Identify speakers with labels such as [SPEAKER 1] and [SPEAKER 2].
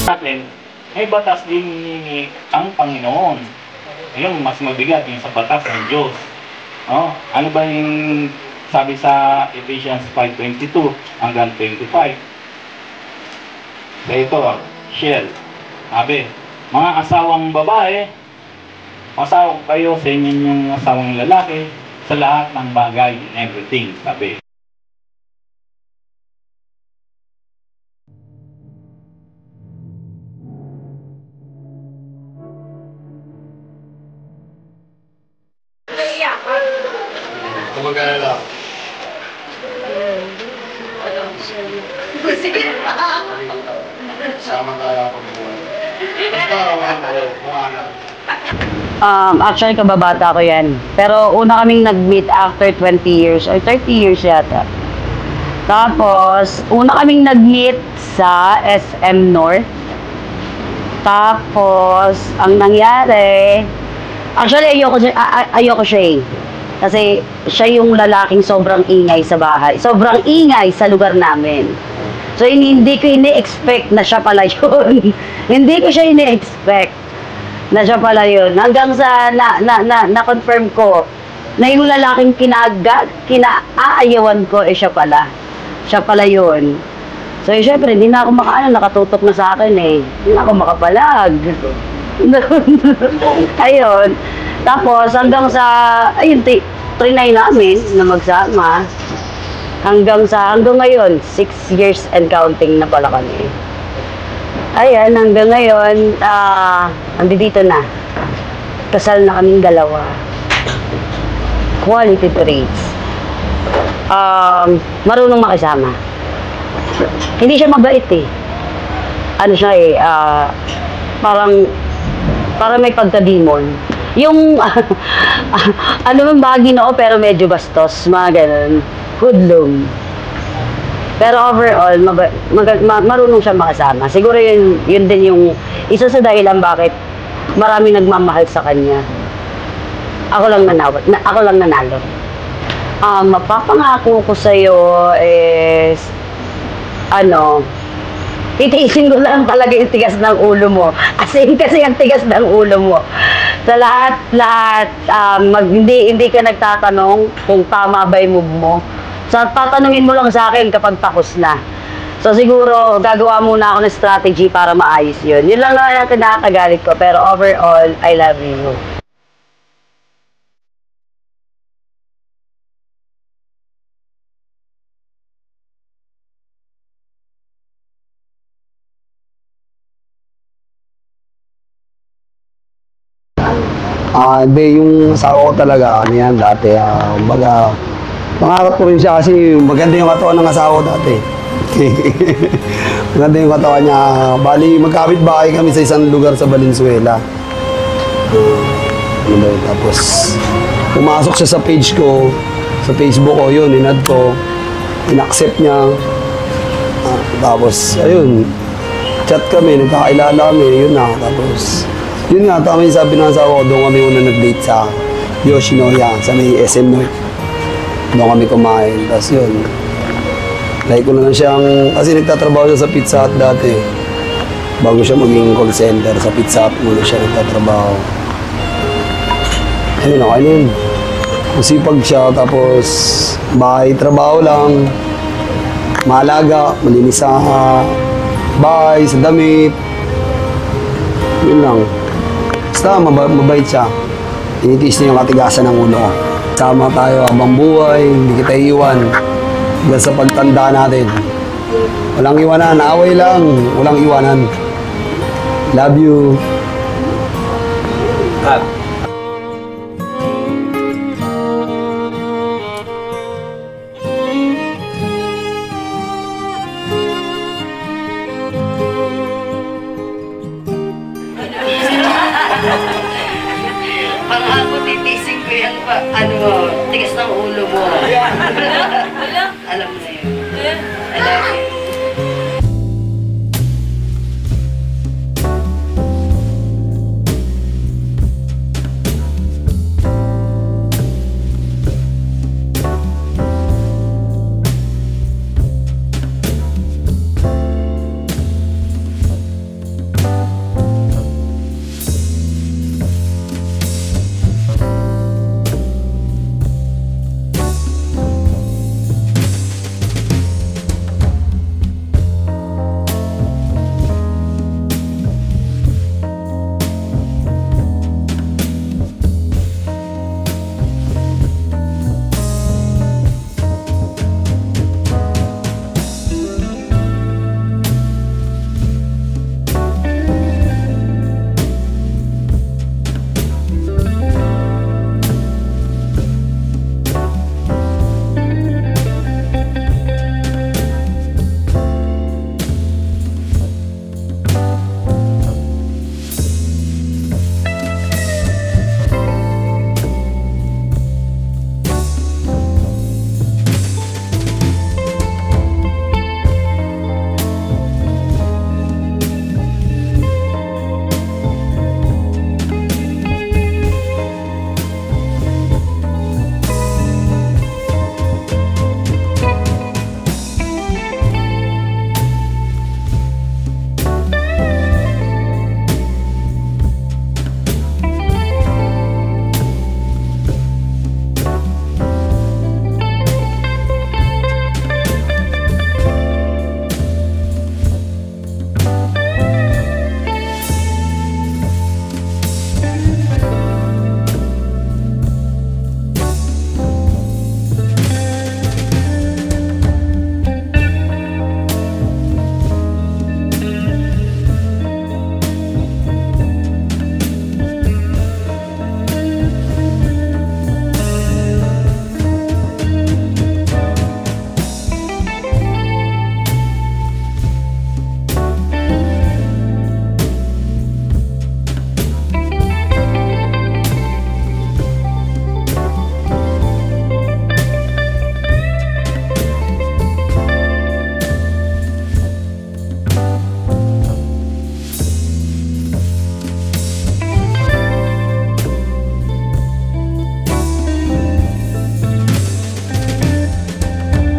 [SPEAKER 1] Natin, may batas din ang Panginoon. Yung mas mabigat yung sa batas ng Diyos. No? Ano ba yung sabi sa Ephesians 5:22 hanggang 25? Kaya ito, Shell. Sabi, mga asawang babae, masawag kayo sa inyong asawang lalaki sa lahat ng bagay and everything. Sabi.
[SPEAKER 2] Kumagana. Sama tayo ako buwan.
[SPEAKER 3] Actually, kababata ko yan. Pero una kaming nag-meet after 20 years or 30 years yata. Tapos, una kaming nag-meet sa SM North. Tapos, ang nangyari, actually, ayoko siya eh. Kasi siya yung lalaking sobrang ingay sa bahay. Sobrang ingay sa lugar namin. So, hindi ko ini-expect na siya pala yun. Hindi ko siya ini-expect na siya pala yun. Hanggang sa na-confirm ko na yung lalaking kinaayawan ko, siya pala. Siya pala yun. So, syempre, hindi na ako nakatutok na sa akin eh. Hindi na ako makapalag. Ayun. Tapos, hanggang sa, ayun, trinay namin na magsama. Hanggang ngayon, 6 years and counting na pala kami. Ayan, hanggang ngayon, andito na. Kasal na kaming dalawa. Quality traits. Marunong makisama. Hindi siya mabait eh. Ano siya eh, parang may pagka-demon. Yung, ano man bagay noo, pero medyo bastos, mga ganun. Hoodlum. Pero overall, marunong siya makasama. Siguro yun din yung isa sa dahilan bakit marami nagmamahal sa kanya. Ako lang nanalo. Mapapangako ko sa'yo is, titiisin ko lang talaga yung tigas ng ulo mo. Kasi ang tigas ng ulo mo. Sa lahat, hindi ka nagtatanong kung tama ba yung move mo. So, tatanungin mo lang sa akin kapag tapos na. So, siguro, gagawa muna ako ng strategy para maayos yun. Yun lang ang kinakagalit ko. Pero overall, I love you.
[SPEAKER 4] Hindi, yung asawa ko talaga, yan dati, pangarap ko rin siya kasi maganda yung katawan ng asawa ko dati. Maganda yung katawan niya. Bali, magkapit-bahay kami sa isang lugar sa Valenzuela. Tapos, pumasok siya sa page ko, sa Facebook ko, yun, inad ko, in-accept niya. Tapos, ayun, chat kami, nagkakailala kami, yun na. Tapos, yun nga, tama yung sabi ng asawa ko, doon kami una nag-date sa Yoshinoya, sa may SM North. Doon kami kumain. Tapos yun, like ko na lang siyang, kasi nagtatrabaho siya sa Pizza Hut dati. Bago siya maging call center, sa Pizza Hut muna siya nagtatrabaho. Ayun, okay na yun. Masipag siya, tapos bahay, trabaho lang. Maalaga, malinis sa bahay, sa damit. Yun lang. Basta mabait siya. tinitiis niyo yung katigasan ng ulo ko. Sama tayo habang buhay, hindi kita iiwan. Hanggang sa pagtanda natin. Walang iwanan, away lang, walang iwanan. Love you.
[SPEAKER 3] Pangako, titising ko yung tigas ng ulo mo. Alam mo na yun. I love you.